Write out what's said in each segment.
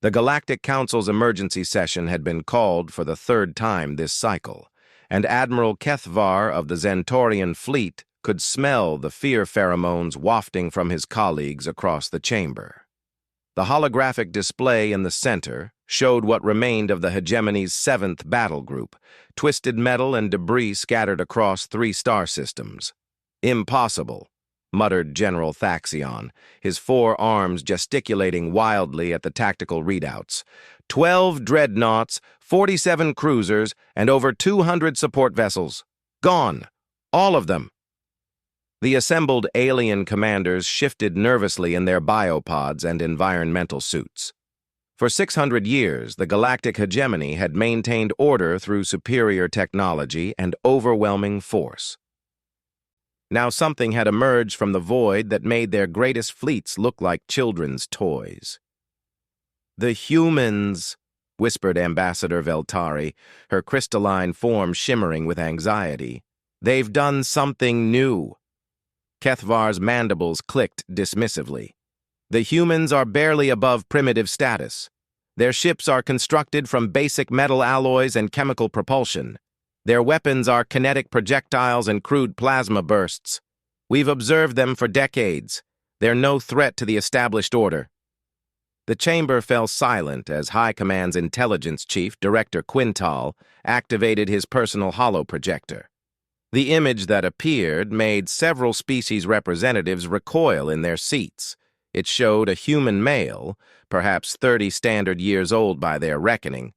The Galactic Council's emergency session had been called for the third time this cycle, and Admiral Kethvar of the Zentorian fleet could smell the fear pheromones wafting from his colleagues across the chamber. The holographic display in the center showed what remained of the hegemony's 7th battle group, twisted metal and debris scattered across 3 star systems. "Impossible," muttered General Thaxion, his 4 arms gesticulating wildly at the tactical readouts. 12 dreadnoughts, 47 cruisers, and over 200 support vessels. Gone. All of them. The assembled alien commanders shifted nervously in their biopods and environmental suits. For 600 years, the galactic hegemony had maintained order through superior technology and overwhelming force. Now something had emerged from the void that made their greatest fleets look like children's toys. "The humans," whispered Ambassador Veltari, her crystalline form shimmering with anxiety. "They've done something new." Kethvar's mandibles clicked dismissively. "The humans are barely above primitive status. Their ships are constructed from basic metal alloys and chemical propulsion. Their weapons are kinetic projectiles and crude plasma bursts. We've observed them for decades. They're no threat to the established order." The chamber fell silent as High Command's intelligence chief, Director Quintal, activated his personal holoprojector. The image that appeared made several species representatives recoil in their seats. It showed a human male, perhaps 30 standard years old by their reckoning,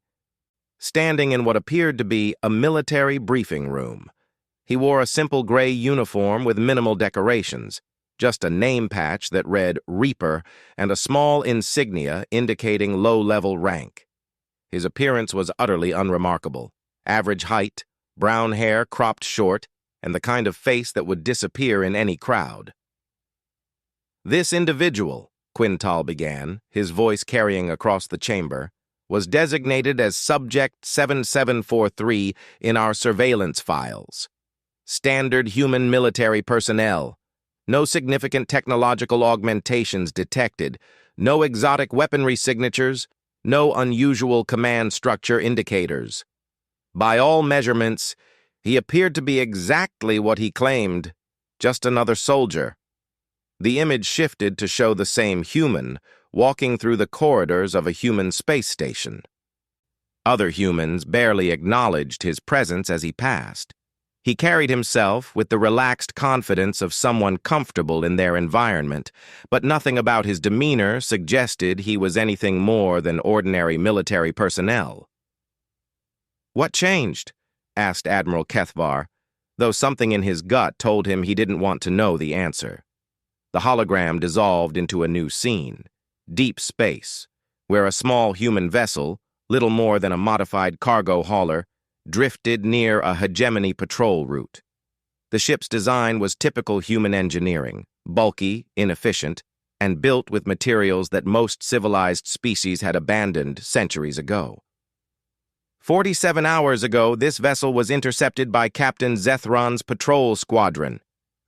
standing in what appeared to be a military briefing room. He wore a simple gray uniform with minimal decorations, just a name patch that read Reaper and a small insignia indicating low-level rank. His appearance was utterly unremarkable. Average height, brown hair cropped short, and the kind of face that would disappear in any crowd. "This individual," Quintal began, his voice carrying across the chamber, "was designated as Subject 7743 in our surveillance files. Standard human military personnel. No significant technological augmentations detected. No exotic weaponry signatures. No unusual command structure indicators. By all measurements, he appeared to be exactly what he claimed, just another soldier." The image shifted to show the same human walking through the corridors of a human space station. Other humans barely acknowledged his presence as he passed. He carried himself with the relaxed confidence of someone comfortable in their environment, but nothing about his demeanor suggested he was anything more than ordinary military personnel. "What changed?" asked Admiral Kethvar, though something in his gut told him he didn't want to know the answer. The hologram dissolved into a new scene, deep space, where a small human vessel, little more than a modified cargo hauler, drifted near a hegemony patrol route. The ship's design was typical human engineering, bulky, inefficient, and built with materials that most civilized species had abandoned centuries ago. 47 hours ago, this vessel was intercepted by Captain Zethron's patrol squadron,"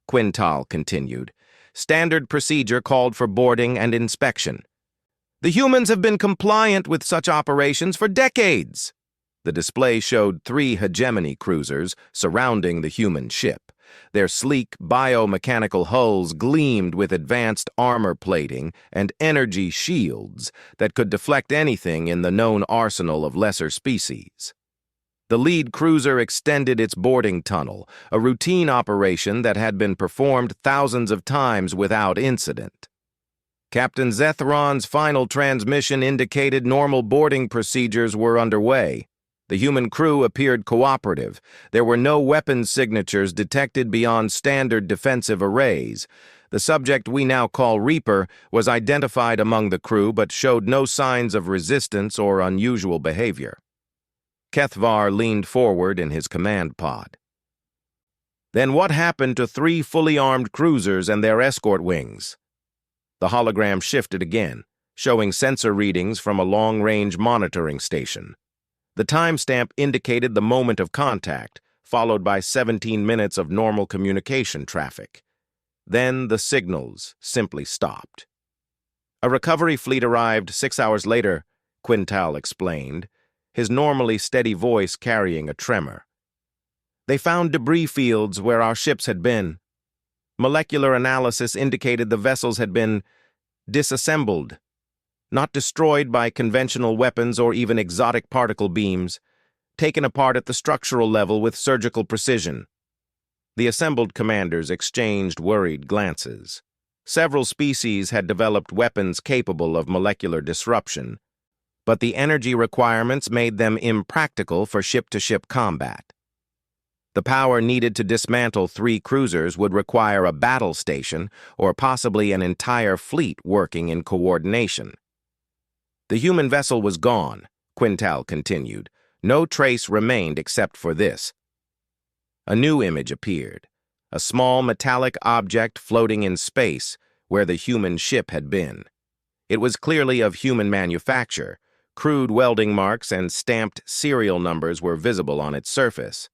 Quintal continued. "Standard procedure called for boarding and inspection. The humans have been compliant with such operations for decades." The display showed 3 hegemony cruisers surrounding the human ship. Their sleek biomechanical hulls gleamed with advanced armor plating and energy shields that could deflect anything in the known arsenal of lesser species. The lead cruiser extended its boarding tunnel, a routine operation that had been performed thousands of times without incident. Captain Zethron's final transmission indicated normal boarding procedures were underway. The human crew appeared cooperative. There were no weapons signatures detected beyond standard defensive arrays. The subject we now call Reaper was identified among the crew but showed no signs of resistance or unusual behavior. Kethvar leaned forward in his command pod. "Then what happened to 3 fully armed cruisers and their escort wings?" The hologram shifted again, showing sensor readings from a long-range monitoring station. The timestamp indicated the moment of contact, followed by 17 minutes of normal communication traffic. Then the signals simply stopped. A recovery fleet arrived 6 hours later Quintal explained, his normally steady voice carrying a tremor. They found debris fields where our ships had been. Molecular analysis indicated the vessels had been disassembled, not destroyed by conventional weapons or even exotic particle beams, taken apart at the structural level with surgical precision. The assembled commanders exchanged worried glances. Several species had developed weapons capable of molecular disruption, but the energy requirements made them impractical for ship-to-ship combat. The power needed to dismantle 3 cruisers would require a battle station or possibly an entire fleet working in coordination. The human vessel was gone, Quintal continued. No trace remained except for this. A new image appeared, a small metallic object floating in space where the human ship had been. It was clearly of human manufacture. Crude welding marks and stamped serial numbers were visible on its surface.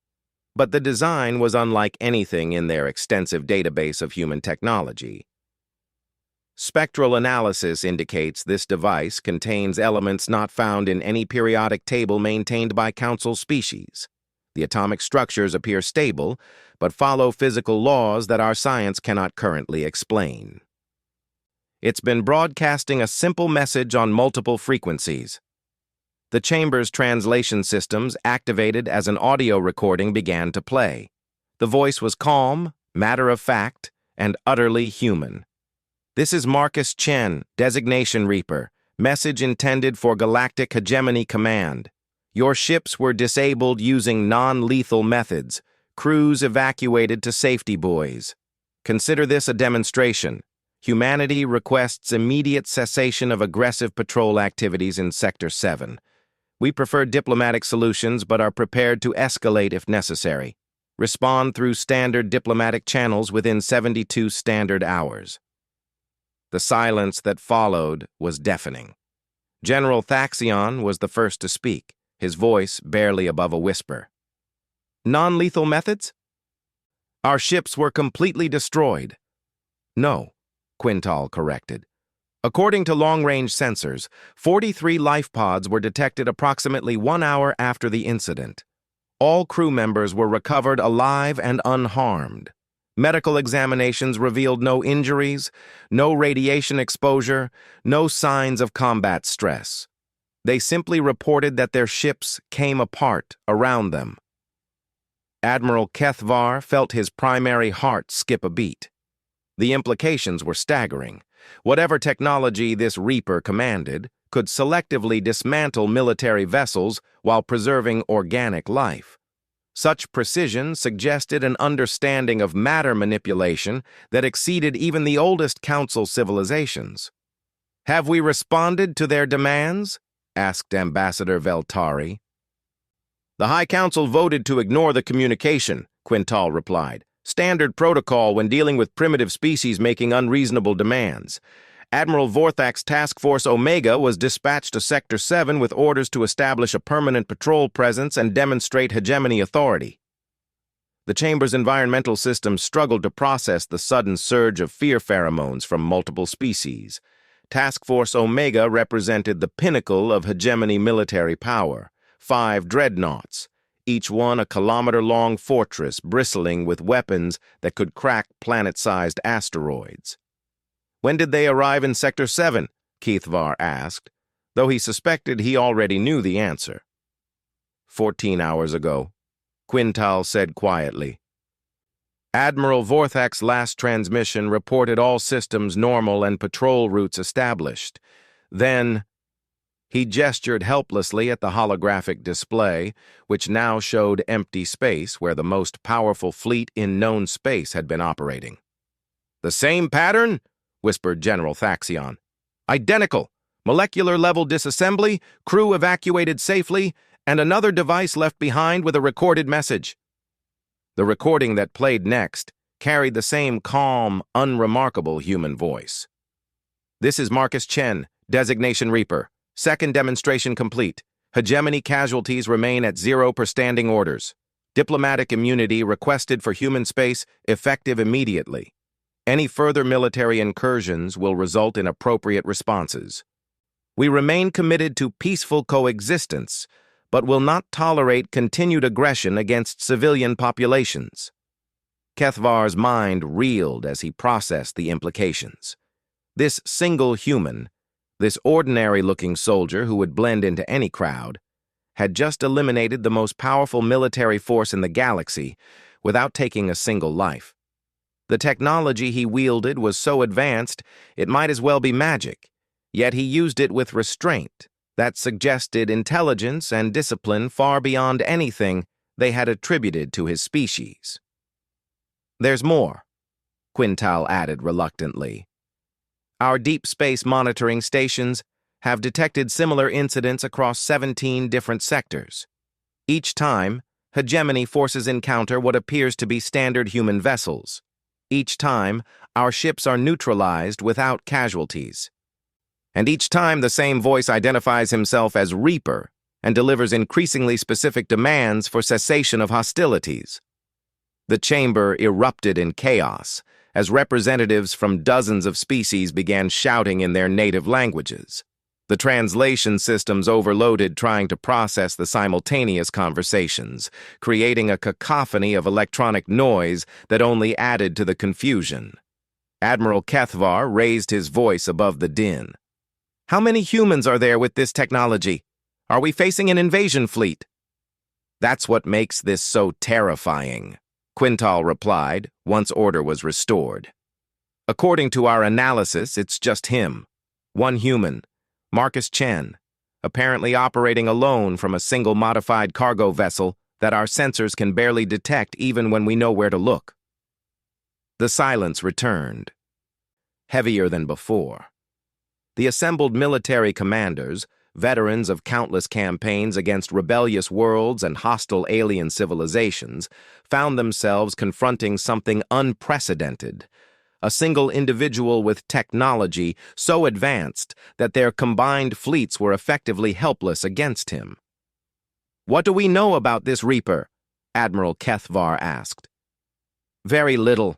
But the design was unlike anything in their extensive database of human technology. Spectral analysis indicates this device contains elements not found in any periodic table maintained by Council species. The atomic structures appear stable, but follow physical laws that our science cannot currently explain. It's been broadcasting a simple message on multiple frequencies. The chamber's translation systems, activated as an audio recording, began to play. The voice was calm, matter-of-fact, and utterly human. This is Marcus Chen, Designation Reaper. Message intended for Galactic Hegemony Command. Your ships were disabled using non-lethal methods. Crews evacuated to safety buoys. Consider this a demonstration. Humanity requests immediate cessation of aggressive patrol activities in Sector 7. We prefer diplomatic solutions but are prepared to escalate if necessary. Respond through standard diplomatic channels within 72 standard hours. The silence that followed was deafening. General Thaxion was the first to speak, his voice barely above a whisper. Non-lethal methods? Our ships were completely destroyed. No, Quintal corrected. According to long-range sensors, 43 life pods were detected approximately 1 hour after the incident. All crew members were recovered alive and unharmed. Medical examinations revealed no injuries, no radiation exposure, no signs of combat stress. They simply reported that their ships came apart around them. Admiral Kethvar felt his primary heart skip a beat. The implications were staggering. Whatever technology this Reaper commanded could selectively dismantle military vessels while preserving organic life. Such precision suggested an understanding of matter manipulation that exceeded even the oldest Council civilizations. "Have we responded to their demands?" asked Ambassador Veltari. "The High Council voted to ignore the communication," Quintal replied. "Standard protocol when dealing with primitive species making unreasonable demands. Admiral Vorthak's Task Force Omega was dispatched to Sector 7 with orders to establish a permanent patrol presence and demonstrate hegemony authority." The Chamber's environmental system struggled to process the sudden surge of fear pheromones from multiple species. Task Force Omega represented the pinnacle of hegemony military power, 5 dreadnoughts, each one a kilometer-long fortress bristling with weapons that could crack planet-sized asteroids. "When did they arrive in Sector 7? Kethvar asked, though he suspected he already knew the answer. 14 hours ago, Quintal said quietly. Admiral Vorthak's last transmission reported all systems normal and patrol routes established. Then, he gestured helplessly at the holographic display, which now showed empty space where the most powerful fleet in known space had been operating. "The same pattern?" whispered General Thaxion. "Identical. Molecular-level disassembly, crew evacuated safely, and another device left behind with a recorded message." The recording that played next carried the same calm, unremarkable human voice. "This is Marcus Chen, Designation Reaper. Second demonstration complete. Hegemony casualties remain at 0 per standing orders. Diplomatic immunity requested for human space effective immediately. Any further military incursions will result in appropriate responses." We remain committed to peaceful coexistence, but will not tolerate continued aggression against civilian populations. Kethvar's mind reeled as he processed the implications. This single human, this ordinary-looking soldier who would blend into any crowd, had just eliminated the most powerful military force in the galaxy without taking a single life. The technology he wielded was so advanced it might as well be magic, yet he used it with restraint that suggested intelligence and discipline far beyond anything they had attributed to his species. "There's more," Quintal added reluctantly. "Our deep space monitoring stations have detected similar incidents across 17 different sectors. Each time, hegemony forces encounter what appears to be standard human vessels. Each time, our ships are neutralized without casualties. And each time the same voice identifies himself as Reaper and delivers increasingly specific demands for cessation of hostilities." The chamber erupted in chaos as representatives from dozens of species began shouting in their native languages. The translation systems overloaded trying to process the simultaneous conversations, creating a cacophony of electronic noise that only added to the confusion. Admiral Kethvar raised his voice above the din. "How many humans are there with this technology? Are we facing an invasion fleet?" "That's what makes this so terrifying," Quintal replied, once order was restored. "According to our analysis, it's just him. One human, Marcus Chen, apparently operating alone from a single modified cargo vessel that our sensors can barely detect even when we know where to look." The silence returned, heavier than before. The assembled military commanders, veterans of countless campaigns against rebellious worlds and hostile alien civilizations, found themselves confronting something unprecedented. A single individual with technology so advanced that their combined fleets were effectively helpless against him. "What do we know about this Reaper?" Admiral Kethvar asked. "Very little.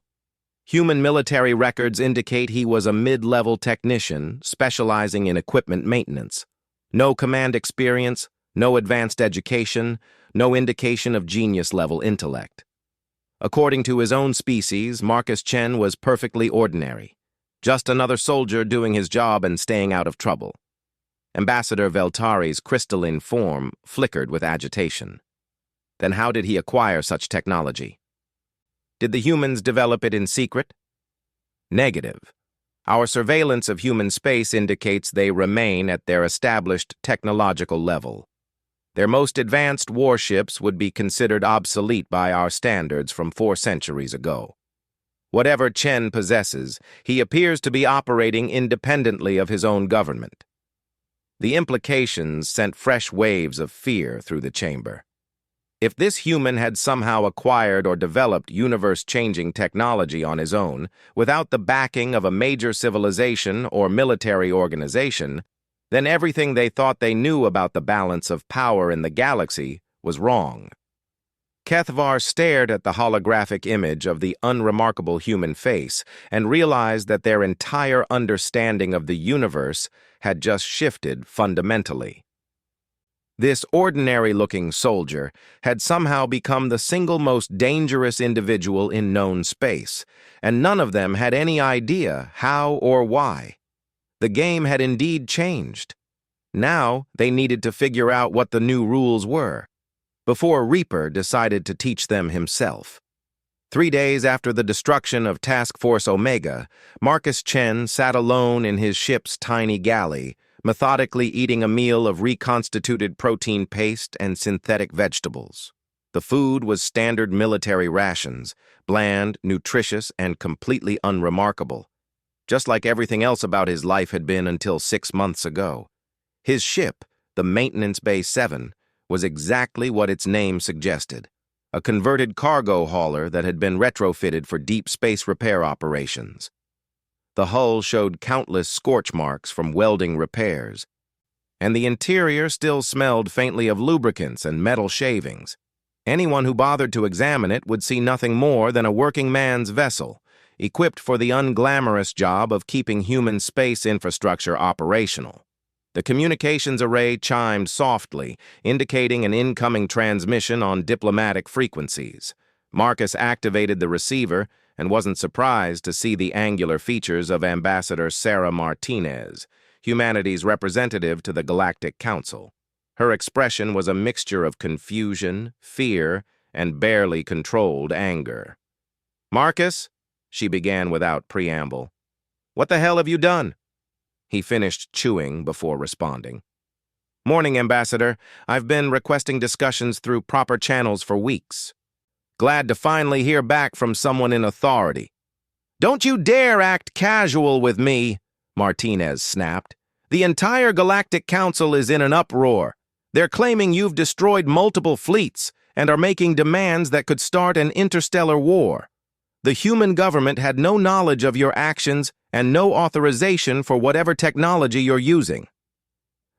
Human military records indicate he was a mid-level technician specializing in equipment maintenance. No command experience, no advanced education, no indication of genius-level intellect. According to his own species, Marcus Chen was perfectly ordinary, just another soldier doing his job and staying out of trouble." Ambassador Veltari's crystalline form flickered with agitation. "Then how did he acquire such technology? Did the humans develop it in secret?" "Negative. Our surveillance of human space indicates they remain at their established technological level. Their most advanced warships would be considered obsolete by our standards from 4 centuries ago. Whatever Chen possesses, he appears to be operating independently of his own government." The implications sent fresh waves of fear through the chamber. If this human had somehow acquired or developed universe-changing technology on his own, without the backing of a major civilization or military organization, then everything they thought they knew about the balance of power in the galaxy was wrong. Kethvar stared at the holographic image of the unremarkable human face and realized that their entire understanding of the universe had just shifted fundamentally. This ordinary-looking soldier had somehow become the single most dangerous individual in known space, and none of them had any idea how or why. The game had indeed changed. Now they needed to figure out what the new rules were, before Reaper decided to teach them himself. 3 days after the destruction of Task Force Omega, Marcus Chen sat alone in his ship's tiny galley, methodically eating a meal of reconstituted protein paste and synthetic vegetables. The food was standard military rations, bland, nutritious, and completely unremarkable, just like everything else about his life had been until 6 months ago. His ship, the Maintenance Bay 7, was exactly what its name suggested, a converted cargo hauler that had been retrofitted for deep space repair operations. The hull showed countless scorch marks from welding repairs, and the interior still smelled faintly of lubricants and metal shavings. Anyone who bothered to examine it would see nothing more than a working man's vessel, equipped for the unglamorous job of keeping human space infrastructure operational. The communications array chimed softly, indicating an incoming transmission on diplomatic frequencies. Marcus activated the receiver and wasn't surprised to see the angular features of Ambassador Sarah Martinez, humanity's representative to the Galactic Council. Her expression was a mixture of confusion, fear, and barely controlled anger. "Marcus," she began without preamble, "what the hell have you done?" He finished chewing before responding. "Morning, Ambassador. I've been requesting discussions through proper channels for weeks. Glad to finally hear back from someone in authority." "Don't you dare act casual with me," Martinez snapped. "The entire Galactic Council is in an uproar. They're claiming you've destroyed multiple fleets and are making demands that could start an interstellar war. The human government had no knowledge of your actions and no authorization for whatever technology you're using."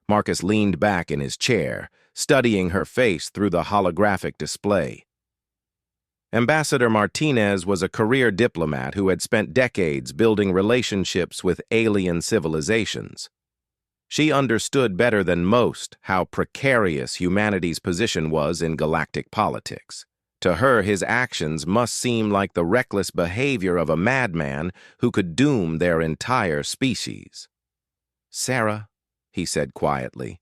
Marcus leaned back in his chair, studying her face through the holographic display. Ambassador Martinez was a career diplomat who had spent decades building relationships with alien civilizations. She understood better than most how precarious humanity's position was in galactic politics. To her, his actions must seem like the reckless behavior of a madman who could doom their entire species. "Sarah," he said quietly,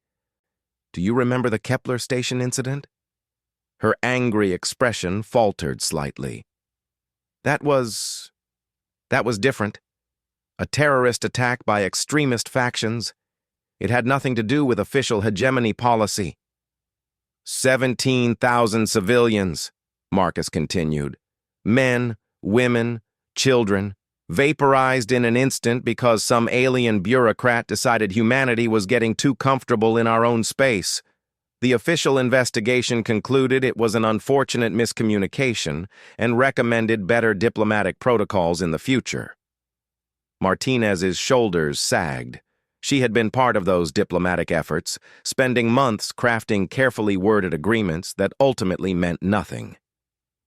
"do you remember the Kepler station incident?" Her angry expression faltered slightly. That was different. A terrorist attack by extremist factions. It had nothing to do with official hegemony policy." 17,000 civilians, Marcus continued. Men, women, children, vaporized in an instant because some alien bureaucrat decided humanity was getting too comfortable in our own space. The official investigation concluded it was an unfortunate miscommunication and recommended better diplomatic protocols in the future. Martinez's shoulders sagged. She had been part of those diplomatic efforts, spending months crafting carefully worded agreements that ultimately meant nothing.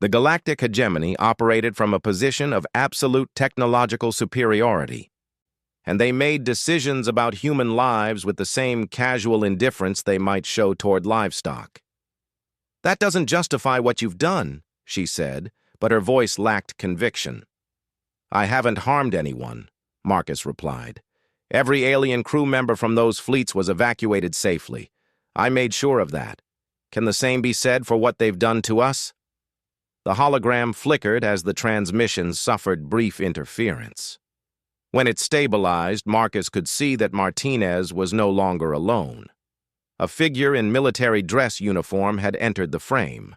The galactic hegemony operated from a position of absolute technological superiority, and they made decisions about human lives with the same casual indifference they might show toward livestock. "That doesn't justify what you've done," she said, but her voice lacked conviction. "I haven't harmed anyone," Marcus replied. "Every alien crew member from those fleets was evacuated safely. I made sure of that. Can the same be said for what they've done to us?" The hologram flickered as the transmission suffered brief interference. When it stabilized, Marcus could see that Martinez was no longer alone. A figure in military dress uniform had entered the frame.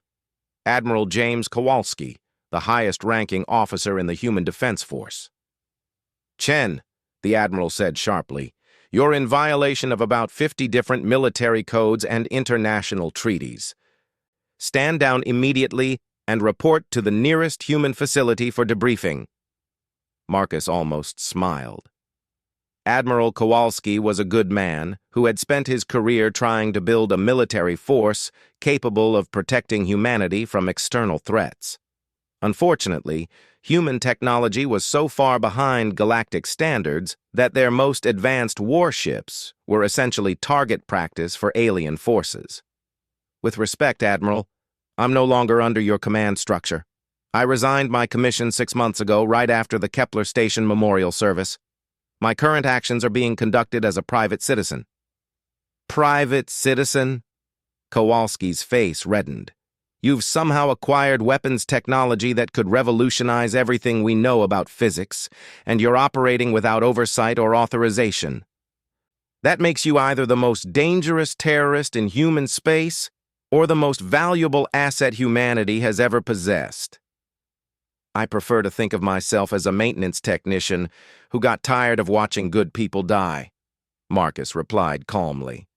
Admiral James Kowalski, the highest-ranking officer in the Human Defense Force. "Chen," the Admiral said sharply, "you're in violation of about 50 different military codes and international treaties. Stand down immediately and report to the nearest human facility for debriefing." Marcus almost smiled. Admiral Kowalski was a good man who had spent his career trying to build a military force capable of protecting humanity from external threats. Unfortunately, human technology was so far behind galactic standards that their most advanced warships were essentially target practice for alien forces. "With respect, Admiral, I'm no longer under your command structure. I resigned my commission 6 months ago, right after the Kepler Station memorial service. My current actions are being conducted as a private citizen." "Private citizen?" Kowalski's face reddened. "You've somehow acquired weapons technology that could revolutionize everything we know about physics, and you're operating without oversight or authorization. That makes you either the most dangerous terrorist in human space or the most valuable asset humanity has ever possessed." "I prefer to think of myself as a maintenance technician who got tired of watching good people die," Marcus replied calmly.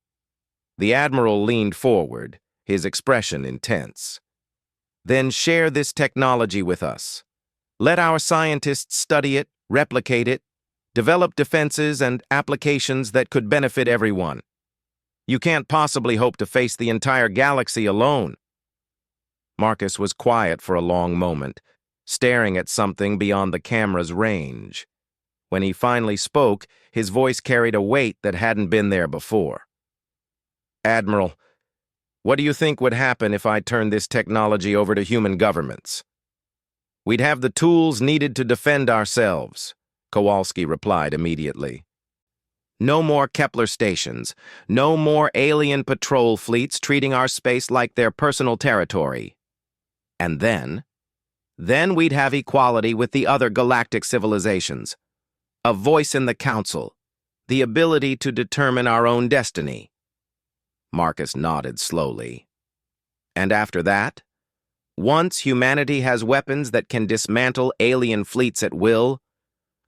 The Admiral leaned forward, his expression intense. "Then share this technology with us. Let our scientists study it, replicate it, develop defenses and applications that could benefit everyone. You can't possibly hope to face the entire galaxy alone." Marcus was quiet for a long moment, staring at something beyond the camera's range. When he finally spoke, his voice carried a weight that hadn't been there before. "Admiral, what do you think would happen if I turned this technology over to human governments?" "We'd have the tools needed to defend ourselves," Kowalski replied immediately. "No more Kepler stations, no more alien patrol fleets treating our space like their personal territory. And then we'd have equality with the other galactic civilizations, a voice in the council, the ability to determine our own destiny." Marcus nodded slowly. "And after that? Once humanity has weapons that can dismantle alien fleets at will,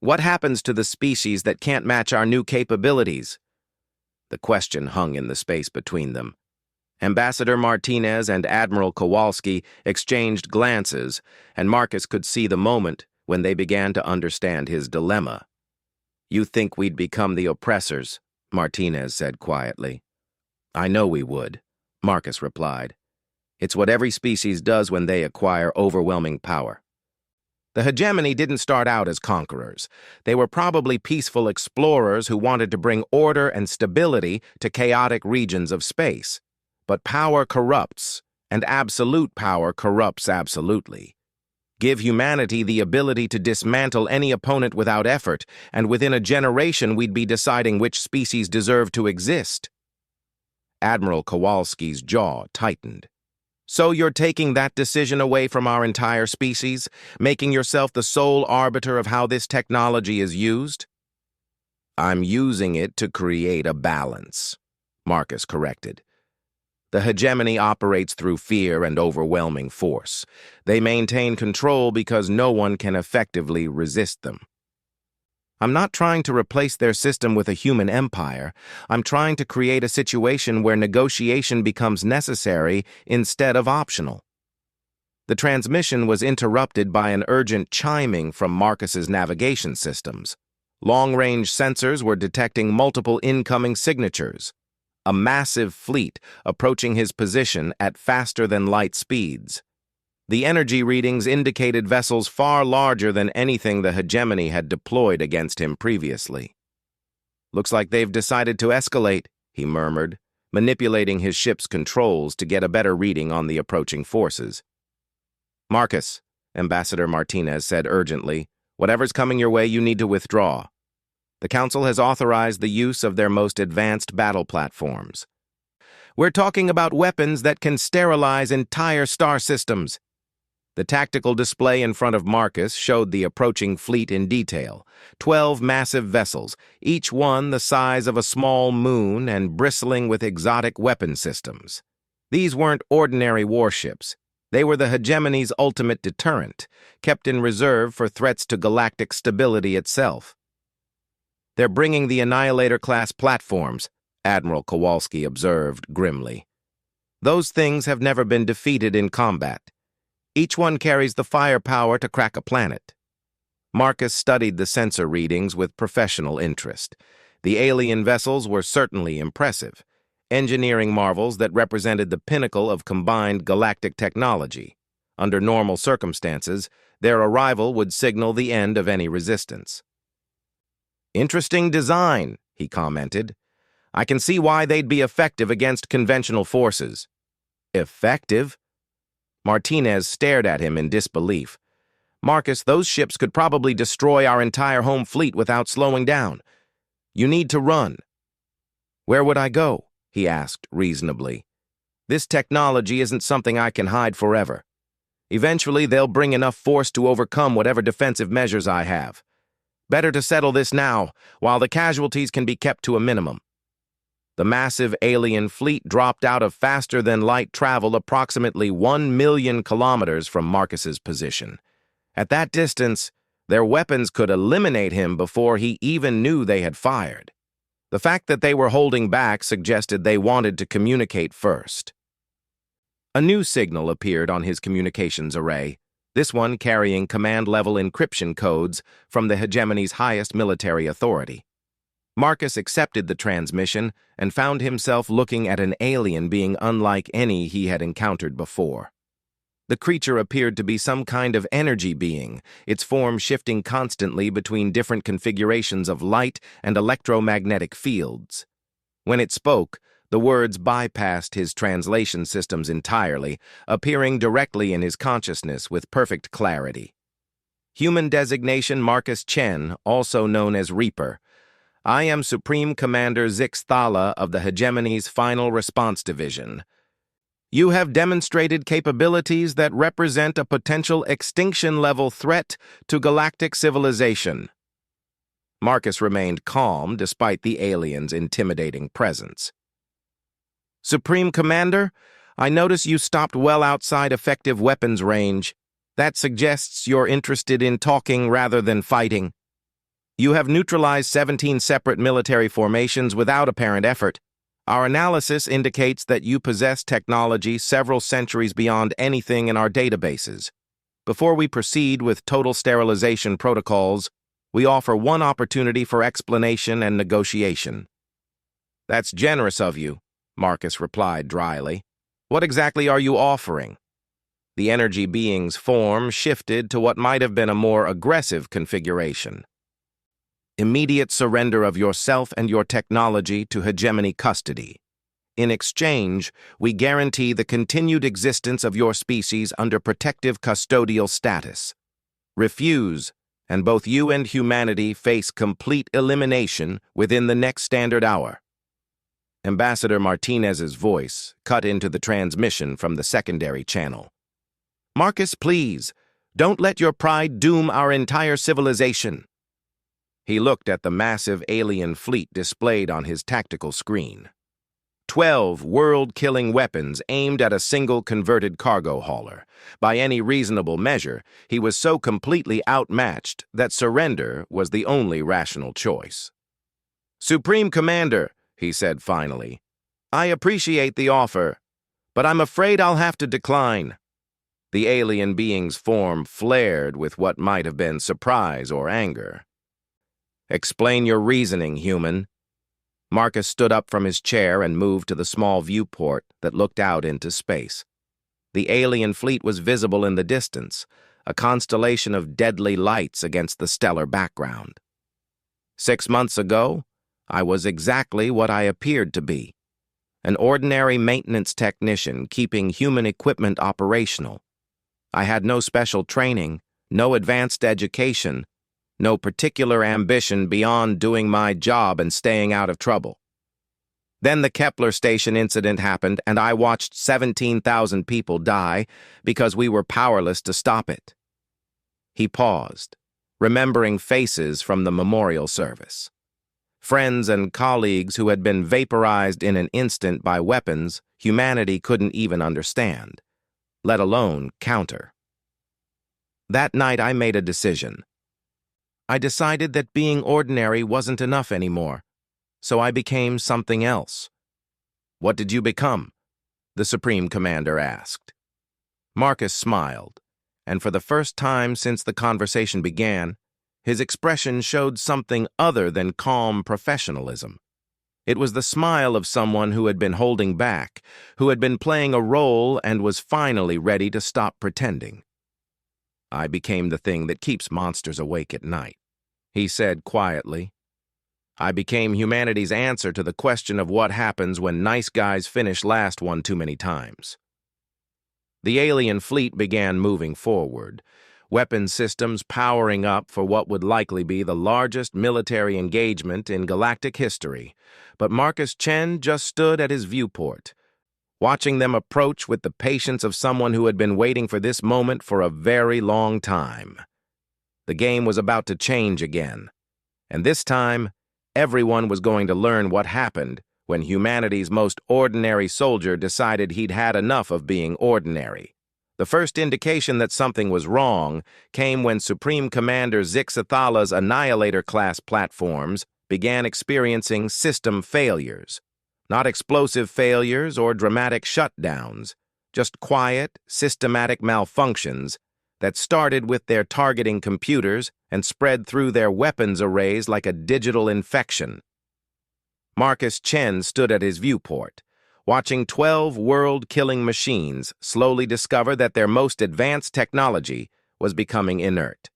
what happens to the species that can't match our new capabilities?" The question hung in the space between them. Ambassador Martinez and Admiral Kowalski exchanged glances, and Marcus could see the moment when they began to understand his dilemma. "You think we'd become the oppressors," Martinez said quietly. "I know we would," Marcus replied. "It's what every species does when they acquire overwhelming power." The hegemony didn't start out as conquerors. They were probably peaceful explorers who wanted to bring order and stability to chaotic regions of space. But power corrupts, and absolute power corrupts absolutely. Give humanity the ability to dismantle any opponent without effort, and within a generation we'd be deciding which species deserve to exist. Admiral Kowalski's jaw tightened. "So you're taking that decision away from our entire species, making yourself the sole arbiter of how this technology is used?" "I'm using it to create a balance," Marcus corrected. "The hegemony operates through fear and overwhelming force. They maintain control because no one can effectively resist them. I'm not trying to replace their system with a human empire. I'm trying to create a situation where negotiation becomes necessary instead of optional." The transmission was interrupted by an urgent chiming from Marcus's navigation systems. Long-range sensors were detecting multiple incoming signatures. A massive fleet approaching his position at faster-than-light speeds. The energy readings indicated vessels far larger than anything the hegemony had deployed against him previously. "Looks like they've decided to escalate," he murmured, manipulating his ship's controls to get a better reading on the approaching forces. "Marcus," Ambassador Martinez said urgently, "whatever's coming your way, you need to withdraw. The Council has authorized the use of their most advanced battle platforms. We're talking about weapons that can sterilize entire star systems." The tactical display in front of Marcus showed the approaching fleet in detail. 12 massive vessels, each one the size of a small moon and bristling with exotic weapon systems. These weren't ordinary warships. They were the hegemony's ultimate deterrent, kept in reserve for threats to galactic stability itself. "They're bringing the Annihilator-class platforms," Admiral Kowalski observed grimly. "Those things have never been defeated in combat. Each one carries the firepower to crack a planet." Marcus studied the sensor readings with professional interest. The alien vessels were certainly impressive, engineering marvels that represented the pinnacle of combined galactic technology. Under normal circumstances, their arrival would signal the end of any resistance. "Interesting design," he commented. "I can see why they'd be effective against conventional forces." "Effective?" Martinez stared at him in disbelief. "Marcus, those ships could probably destroy our entire home fleet without slowing down. You need to run." "Where would I go?" he asked reasonably. "This technology isn't something I can hide forever. Eventually, they'll bring enough force to overcome whatever defensive measures I have. Better to settle this now, while the casualties can be kept to a minimum." The massive alien fleet dropped out of faster-than-light travel approximately 1 million kilometers from Marcus's position. At that distance, their weapons could eliminate him before he even knew they had fired. The fact that they were holding back suggested they wanted to communicate first. A new signal appeared on his communications array, this one carrying command-level encryption codes from the hegemony's highest military authority. Marcus accepted the transmission and found himself looking at an alien being unlike any he had encountered before. The creature appeared to be some kind of energy being, its form shifting constantly between different configurations of light and electromagnetic fields. When it spoke, the words bypassed his translation systems entirely, appearing directly in his consciousness with perfect clarity. Human designation Marcus Chen, also known as Reaper. I am Supreme Commander Zix Thala of the Hegemony's Final Response Division. You have demonstrated capabilities that represent a potential extinction-level threat to galactic civilization. Marcus remained calm despite the alien's intimidating presence. Supreme Commander, I notice you stopped well outside effective weapons range. That suggests you're interested in talking rather than fighting. You have neutralized 17 separate military formations without apparent effort. Our analysis indicates that you possess technology several centuries beyond anything in our databases. Before we proceed with total sterilization protocols, we offer one opportunity for explanation and negotiation. That's generous of you, Marcus replied dryly. What exactly are you offering? The energy being's form shifted to what might have been a more aggressive configuration. Immediate surrender of yourself and your technology to hegemony custody. In exchange, we guarantee the continued existence of your species under protective custodial status. Refuse, and both you and humanity face complete elimination within the next standard hour. Ambassador Martinez's voice cut into the transmission from the secondary channel. Marcus, please, don't let your pride doom our entire civilization. He looked at the massive alien fleet displayed on his tactical screen. 12 world-killing weapons aimed at a single converted cargo hauler. By any reasonable measure, he was so completely outmatched that surrender was the only rational choice. Supreme Commander, he said finally, I appreciate the offer, but I'm afraid I'll have to decline. The alien being's form flared with what might have been surprise or anger. Explain your reasoning, human. Marcus stood up from his chair and moved to the small viewport that looked out into space. The alien fleet was visible in the distance, a constellation of deadly lights against the stellar background. 6 months ago, I was exactly what I appeared to be, an ordinary maintenance technician keeping human equipment operational. I had no special training, no advanced education, no particular ambition beyond doing my job and staying out of trouble. Then the Kepler station incident happened, and I watched 17,000 people die because we were powerless to stop it. He paused, remembering faces from the memorial service. Friends and colleagues who had been vaporized in an instant by weapons humanity couldn't even understand, let alone counter. That night I made a decision. I decided that being ordinary wasn't enough anymore, so I became something else. What did you become? The Supreme Commander asked. Marcus smiled, and for the first time since the conversation began, his expression showed something other than calm professionalism. It was the smile of someone who had been holding back, who had been playing a role and was finally ready to stop pretending. I became the thing that keeps monsters awake at night, he said quietly. I became humanity's answer to the question of what happens when nice guys finish last one too many times. The alien fleet began moving forward, weapon systems powering up for what would likely be the largest military engagement in galactic history, but Marcus Chen just stood at his viewport, watching them approach with the patience of someone who had been waiting for this moment for a very long time. The game was about to change again, and this time, everyone was going to learn what happened when humanity's most ordinary soldier decided he'd had enough of being ordinary. The first indication that something was wrong came when Supreme Commander Zix Thala's Annihilator-class platforms began experiencing system failures. Not explosive failures or dramatic shutdowns, just quiet, systematic malfunctions that started with their targeting computers and spread through their weapons arrays like a digital infection. Marcus Chen stood at his viewport, watching 12 world-killing machines slowly discover that their most advanced technology was becoming inert.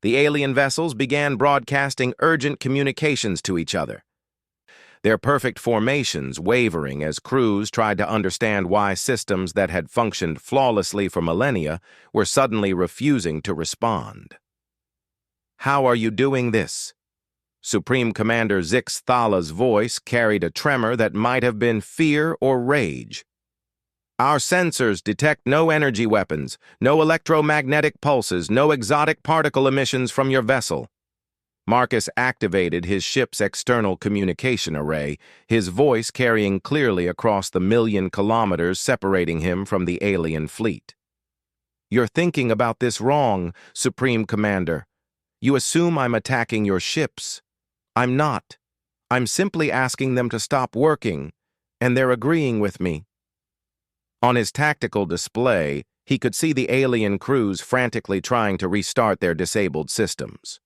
The alien vessels began broadcasting urgent communications to each other, their perfect formations wavering as crews tried to understand why systems that had functioned flawlessly for millennia were suddenly refusing to respond. "How are you doing this?" Supreme Commander Zix Thala's voice carried a tremor that might have been fear or rage. "Our sensors detect no energy weapons, no electromagnetic pulses, no exotic particle emissions from your vessel." Marcus activated his ship's external communication array, his voice carrying clearly across the 1,000,000 kilometers separating him from the alien fleet. "You're thinking about this wrong, Supreme Commander. You assume I'm attacking your ships. I'm not. I'm simply asking them to stop working, and they're agreeing with me." On his tactical display, he could see the alien crews frantically trying to restart their disabled systems.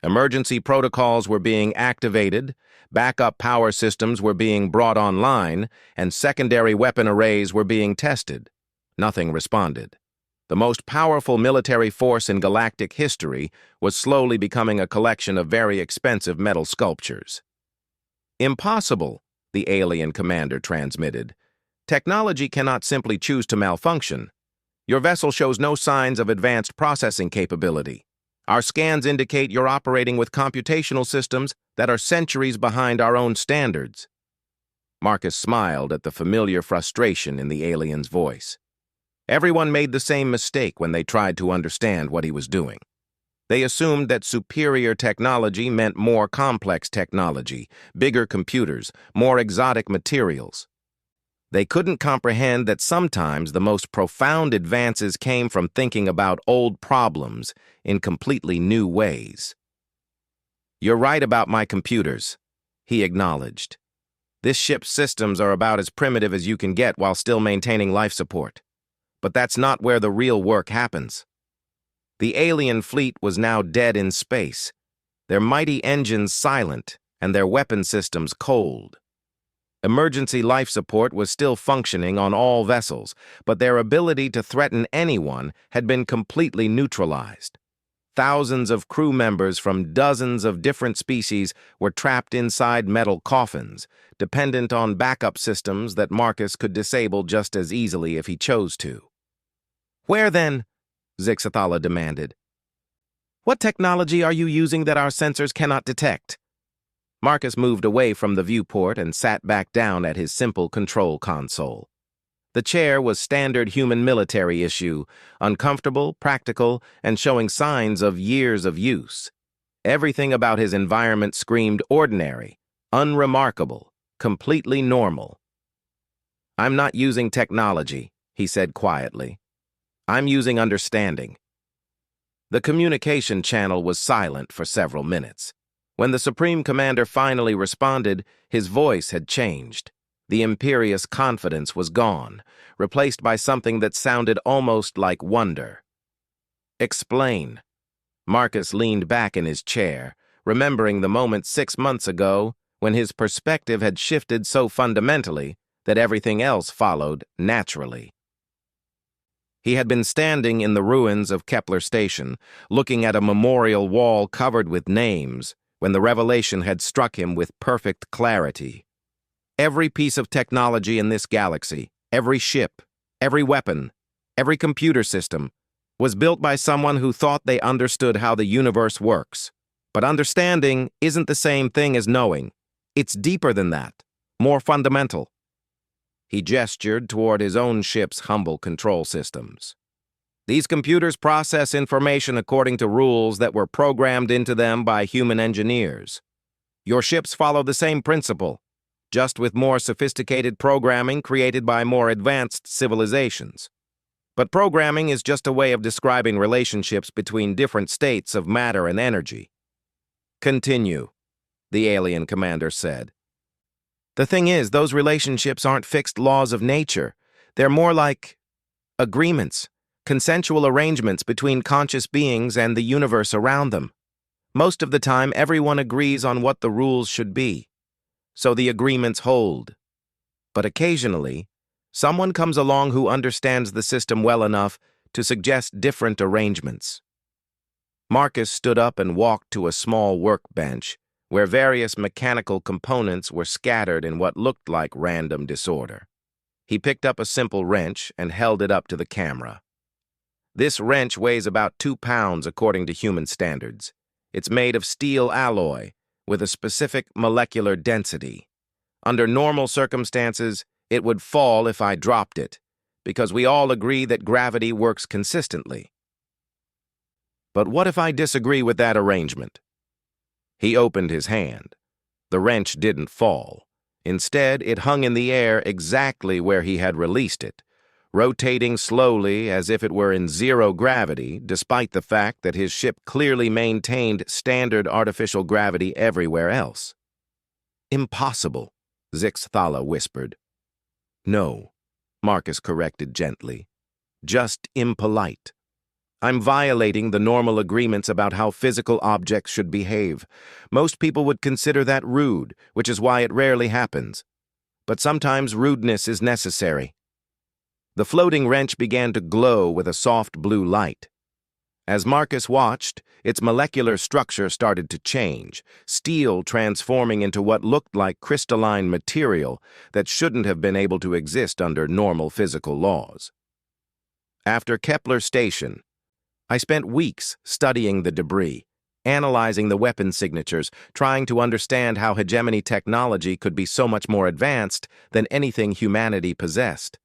Emergency protocols were being activated, backup power systems were being brought online, and secondary weapon arrays were being tested. Nothing responded. The most powerful military force in galactic history was slowly becoming a collection of very expensive metal sculptures. "Impossible," the alien commander transmitted. "Technology cannot simply choose to malfunction. Your vessel shows no signs of advanced processing capability. Our scans indicate you're operating with computational systems that are centuries behind our own standards." Marcus smiled at the familiar frustration in the alien's voice. Everyone made the same mistake when they tried to understand what he was doing. They assumed that superior technology meant more complex technology, bigger computers, more exotic materials. They couldn't comprehend that sometimes the most profound advances came from thinking about old problems in completely new ways. "You're right about my computers," he acknowledged. "This ship's systems are about as primitive as you can get while still maintaining life support. But that's not where the real work happens." The alien fleet was now dead in space, their mighty engines silent and their weapon systems cold. Emergency life support was still functioning on all vessels, but their ability to threaten anyone had been completely neutralized. Thousands of crew members from dozens of different species were trapped inside metal coffins, dependent on backup systems that Marcus could disable just as easily if he chose to. "Where then?" Zixathala demanded. "What technology are you using that our sensors cannot detect?" Marcus moved away from the viewport and sat back down at his simple control console. The chair was standard human military issue, uncomfortable, practical, and showing signs of years of use. Everything about his environment screamed ordinary, unremarkable, completely normal. "I'm not using technology," he said quietly. "I'm using understanding." The communication channel was silent for several minutes. When the Supreme Commander finally responded, his voice had changed. The imperious confidence was gone, replaced by something that sounded almost like wonder. "Explain." Marcus leaned back in his chair, remembering the moment 6 months ago when his perspective had shifted so fundamentally that everything else followed naturally. He had been standing in the ruins of Kepler Station, looking at a memorial wall covered with names, when the revelation had struck him with perfect clarity. Every piece of technology in this galaxy, every ship, every weapon, every computer system, was built by someone who thought they understood how the universe works. But understanding isn't the same thing as knowing. It's deeper than that, more fundamental. He gestured toward his own ship's humble control systems. "These computers process information according to rules that were programmed into them by human engineers. Your ships follow the same principle, just with more sophisticated programming created by more advanced civilizations. But programming is just a way of describing relationships between different states of matter and energy." "Continue," the alien commander said. "The thing is, those relationships aren't fixed laws of nature. They're more like agreements, consensual arrangements between conscious beings and the universe around them. Most of the time, everyone agrees on what the rules should be. So the agreements hold. But occasionally, someone comes along who understands the system well enough to suggest different arrangements. Marcus stood up and walked to a small workbench where various mechanical components were scattered in what looked like random disorder. He picked up a simple wrench and held it up to the camera. This wrench weighs about 2 pounds according to human standards. It's made of steel alloy with a specific molecular density. Under normal circumstances, it would fall if I dropped it, because we all agree that gravity works consistently. But what if I disagree with that arrangement? He opened his hand. The wrench didn't fall. Instead, it hung in the air exactly where he had released it, rotating slowly as if it were in zero gravity, despite the fact that his ship clearly maintained standard artificial gravity everywhere else. "Impossible," Zixthala whispered. "No," Marcus corrected gently. "Just impolite. I'm violating the normal agreements about how physical objects should behave. Most people would consider that rude, which is why it rarely happens. But sometimes rudeness is necessary." The floating wrench began to glow with a soft blue light. As Marcus watched, its molecular structure started to change, steel transforming into what looked like crystalline material that shouldn't have been able to exist under normal physical laws. After Kepler Station, I spent weeks studying the debris, analyzing the weapon signatures, trying to understand how hegemony technology could be so much more advanced than anything humanity possessed.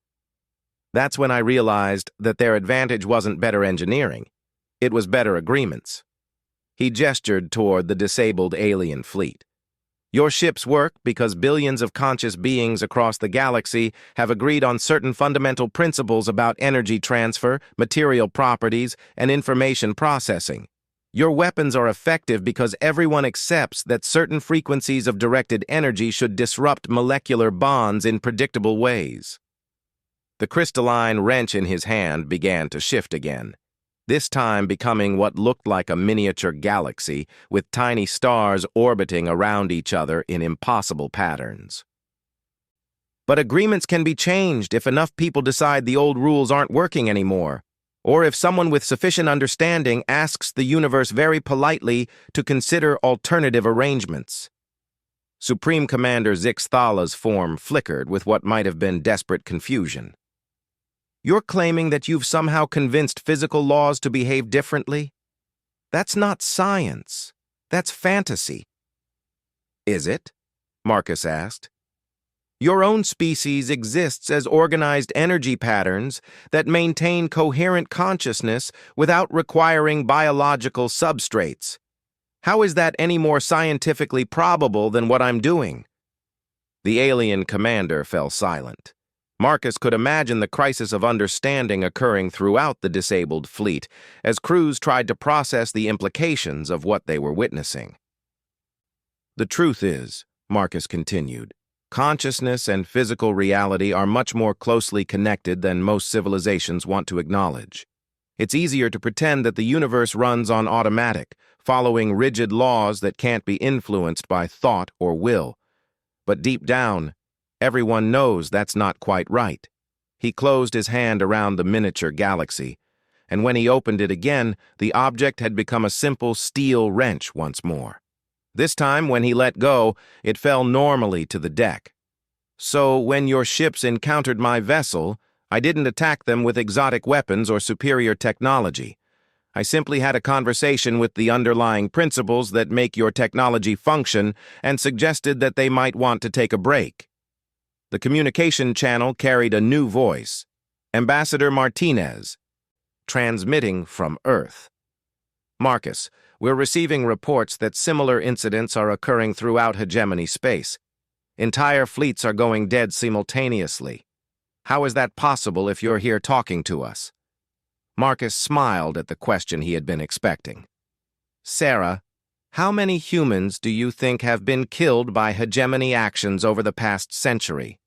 That's when I realized that their advantage wasn't better engineering. It was better agreements. He gestured toward the disabled alien fleet. "Your ships work because billions of conscious beings across the galaxy have agreed on certain fundamental principles about energy transfer, material properties, and information processing. Your weapons are effective because everyone accepts that certain frequencies of directed energy should disrupt molecular bonds in predictable ways." The crystalline wrench in his hand began to shift again, this time becoming what looked like a miniature galaxy with tiny stars orbiting around each other in impossible patterns. "But agreements can be changed if enough people decide the old rules aren't working anymore, or if someone with sufficient understanding asks the universe very politely to consider alternative arrangements." Supreme Commander Zixthala's form flickered with what might have been desperate confusion. "You're claiming that you've somehow convinced physical laws to behave differently? That's not science. That's fantasy." "Is it?" Marcus asked. "Your own species exists as organized energy patterns that maintain coherent consciousness without requiring biological substrates. How is that any more scientifically probable than what I'm doing?" The alien commander fell silent. Marcus could imagine the crisis of understanding occurring throughout the disabled fleet as crews tried to process the implications of what they were witnessing. "The truth is," Marcus continued, "consciousness and physical reality are much more closely connected than most civilizations want to acknowledge. It's easier to pretend that the universe runs on automatic, following rigid laws that can't be influenced by thought or will. But deep down, everyone knows that's not quite right." He closed his hand around the miniature galaxy, and when he opened it again, the object had become a simple steel wrench once more. This time, when he let go, it fell normally to the deck. "So when your ships encountered my vessel, I didn't attack them with exotic weapons or superior technology. I simply had a conversation with the underlying principles that make your technology function and suggested that they might want to take a break." The communication channel carried a new voice, Ambassador Martinez, transmitting from Earth. "Marcus, we're receiving reports that similar incidents are occurring throughout hegemony space. Entire fleets are going dead simultaneously. How is that possible if you're here talking to us?" Marcus smiled at the question he had been expecting. "Sarah, how many humans do you think have been killed by hegemony actions over the past century?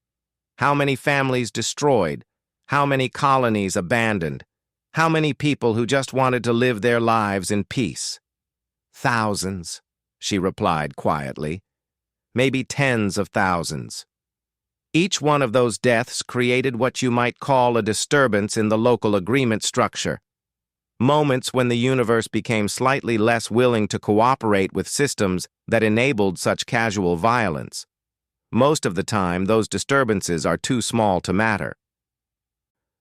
How many families destroyed? How many colonies abandoned? How many people who just wanted to live their lives in peace?" "Thousands," she replied quietly. "Maybe tens of thousands." Each one of those deaths created what you might call a disturbance in the local agreement structure. Moments when the universe became slightly less willing to cooperate with systems that enabled such casual violence. Most of the time, those disturbances are too small to matter.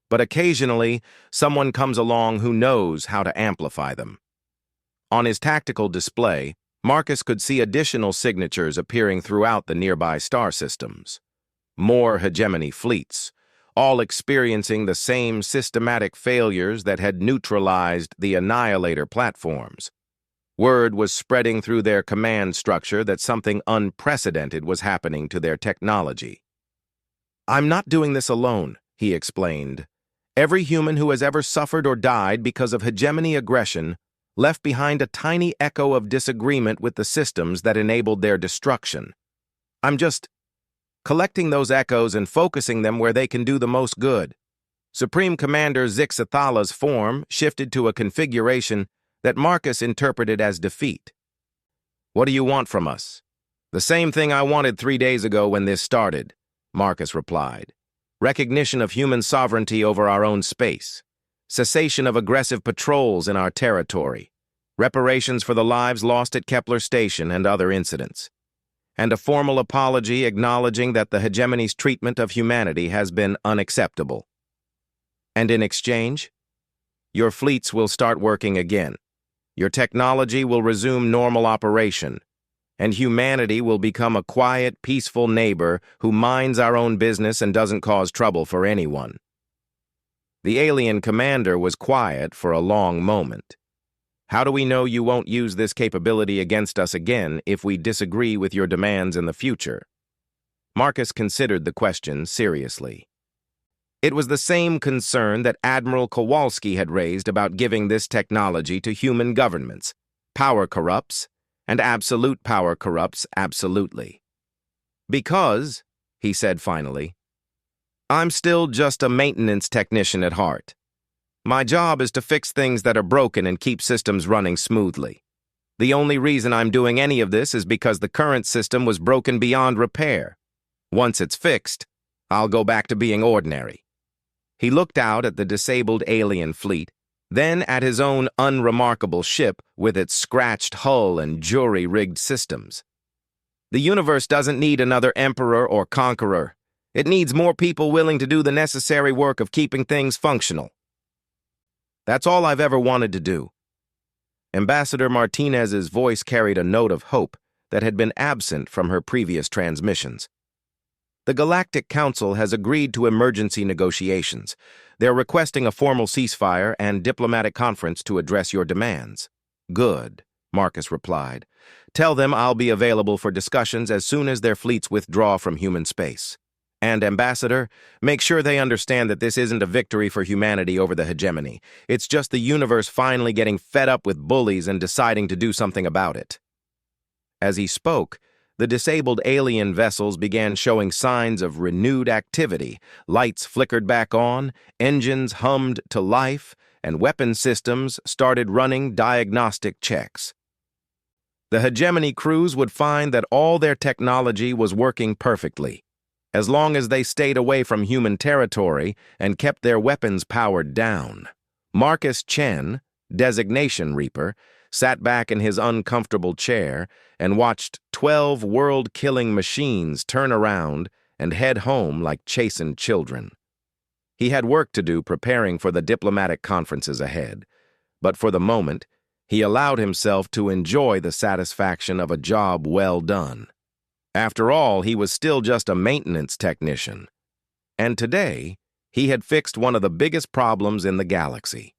But occasionally, someone comes along who knows how to amplify them. On his tactical display, Marcus could see additional signatures appearing throughout the nearby star systems. More hegemony fleets, all experiencing the same systematic failures that had neutralized the Annihilator platforms. Word was spreading through their command structure that something unprecedented was happening to their technology. "I'm not doing this alone," he explained. "Every human who has ever suffered or died because of hegemony aggression left behind a tiny echo of disagreement with the systems that enabled their destruction. I'm just collecting those echoes and focusing them where they can do the most good." Supreme Commander Zixathala's form shifted to a configuration that Marcus interpreted as defeat. "What do you want from us?" "The same thing I wanted 3 days ago when this started," Marcus replied. "Recognition of human sovereignty over our own space. Cessation of aggressive patrols in our territory. Reparations for the lives lost at Kepler Station and other incidents. And a formal apology acknowledging that the hegemony's treatment of humanity has been unacceptable. And in exchange, your fleets will start working again. Your technology will resume normal operation, and humanity will become a quiet, peaceful neighbor who minds our own business and doesn't cause trouble for anyone." The alien commander was quiet for a long moment. "How do we know you won't use this capability against us again if we disagree with your demands in the future?" Marcus considered the question seriously. It was the same concern that Admiral Kowalski had raised about giving this technology to human governments. Power corrupts, and absolute power corrupts absolutely. "Because," he said finally, "I'm still just a maintenance technician at heart. My job is to fix things that are broken and keep systems running smoothly. The only reason I'm doing any of this is because the current system was broken beyond repair. Once it's fixed, I'll go back to being ordinary." He looked out at the disabled alien fleet, then at his own unremarkable ship with its scratched hull and jury-rigged systems. "The universe doesn't need another emperor or conqueror. It needs more people willing to do the necessary work of keeping things functional. That's all I've ever wanted to do." Ambassador Martinez's voice carried a note of hope that had been absent from her previous transmissions. "The Galactic Council has agreed to emergency negotiations. They're requesting a formal ceasefire and diplomatic conference to address your demands." "Good," Marcus replied. "Tell them I'll be available for discussions as soon as their fleets withdraw from human space. And, Ambassador, make sure they understand that this isn't a victory for humanity over the hegemony. It's just the universe finally getting fed up with bullies and deciding to do something about it." As he spoke, the disabled alien vessels began showing signs of renewed activity. Lights flickered back on, engines hummed to life, and weapon systems started running diagnostic checks. The hegemony crews would find that all their technology was working perfectly, as long as they stayed away from human territory and kept their weapons powered down. Marcus Chen, Designation Reaper, sat back in his uncomfortable chair and watched 12 world-killing machines turn around and head home like chastened children. He had work to do preparing for the diplomatic conferences ahead, but for the moment, he allowed himself to enjoy the satisfaction of a job well done. After all, he was still just a maintenance technician. And today, he had fixed one of the biggest problems in the galaxy.